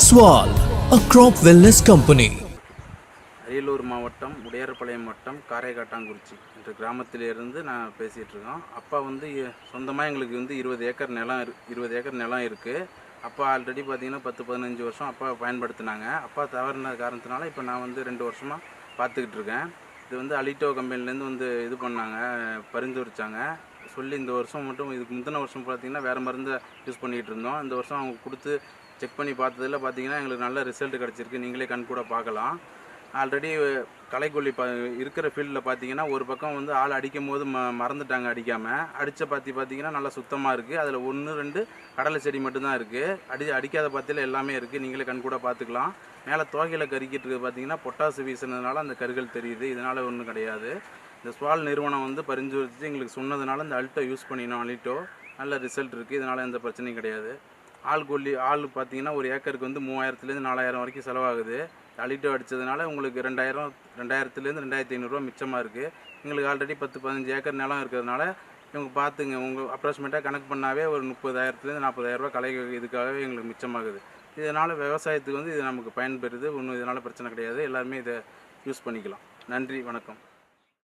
Swal, a crop wellness company. Ariyalur மாவட்டம் உடையார்பாளையம் வட்டம் காரைக்காட்டாங்குறிச்சி என்ற கிராமத்திலிருந்து நான் பேசிகிட்டு இருக்கோம். அப்பா வந்து சொந்தமாக எங்களுக்கு வந்து 20 ஏக்கர் நிலம் இருக்குது. அப்பா ஆல்ரெடி பார்த்திங்கன்னா 10-15 வருஷம் அப்பா பயன்படுத்தினாங்க. அப்பா தவறின காரணத்தினால இப்போ நான் வந்து 2 வருஷமாக பார்த்துக்கிட்டு இருக்கேன். இது வந்து அலிட்டோ கம்பெனிலேருந்து வந்து இது பண்ணாங்க, பரிந்துரைச்சாங்க. சொல்லி இந்த வருஷம் மட்டும் இதுக்கு முந்தின வருஷம் பார்த்திங்கன்னா வேறு மருந்தை யூஸ் பண்ணிகிட்டு இருந்தோம். இந்த வருஷம் அவங்க கொடுத்து செக் பண்ணி பார்த்ததில் பார்த்திங்கன்னா எங்களுக்கு நல்ல ரிசல்ட் கிடச்சிருக்கு. நீங்களே கண் கூட பார்க்கலாம். ஆல்ரெடி களைக்கொல்லி இருக்கிற ஃபீல்டில் பார்த்தீங்கன்னா ஒரு பக்கம் வந்து ஆள் அடிக்கும் போது மறந்துட்டாங்க அடிக்காமல். பார்த்திங்கன்னா நல்லா சுத்தமாக இருக்குது. அதில் 1-2 கடலை செடி மட்டும்தான் இருக்குது. அடிக்காத பாத்தியில் எல்லாமே இருக்குது. நீங்களே கண் கூட பார்த்துக்கலாம். மேலே தோகையில் கறிக்கிட்டு இருக்குது பார்த்திங்கன்னா பொட்டாசு வீசினதுனால அந்த கருகள் தெரியுது. இதனால் ஒன்றும் கிடையாது. இந்த ஸ்வால் நிறுவனம் வந்து பரிந்துரைச்சு எங்களுக்கு சொன்னதுனால இந்த அல்ட்டோ யூஸ் பண்ணினோம். அலிட்டோ நல்ல ரிசல்ட் இருக்குது. இதனால் எந்த பிரச்சனையும் கிடையாது. ஆள் பார்த்திங்கன்னா ஒரு ஏக்கருக்கு வந்து 3000-லேருந்து 4000 வரைக்கும் செலவாகுது. அலிட்டோ அடித்ததுனால உங்களுக்கு 2000-லேருந்து 2500 மிச்சமாக இருக்குது. எங்களுக்கு ஆல்ரெடி 10-15 ஏக்கர் நிலம் இருக்கிறதுனால இவங்க பார்த்துங்க, உங்கள் அப்ராக்சிமேட்டாக கணக்கு பண்ணாவே ஒரு 30,000-லேருந்து 40,000 கலை இதுக்காகவே எங்களுக்கு மிச்சமாகுது. இதனால் விவசாயத்துக்கு வந்து இது நமக்கு பயன்பெறுது. ஒன்றும் இதனால் பிரச்சனை கிடையாது. எல்லாருமே இதை யூஸ் பண்ணிக்கலாம். நன்றி, வணக்கம்.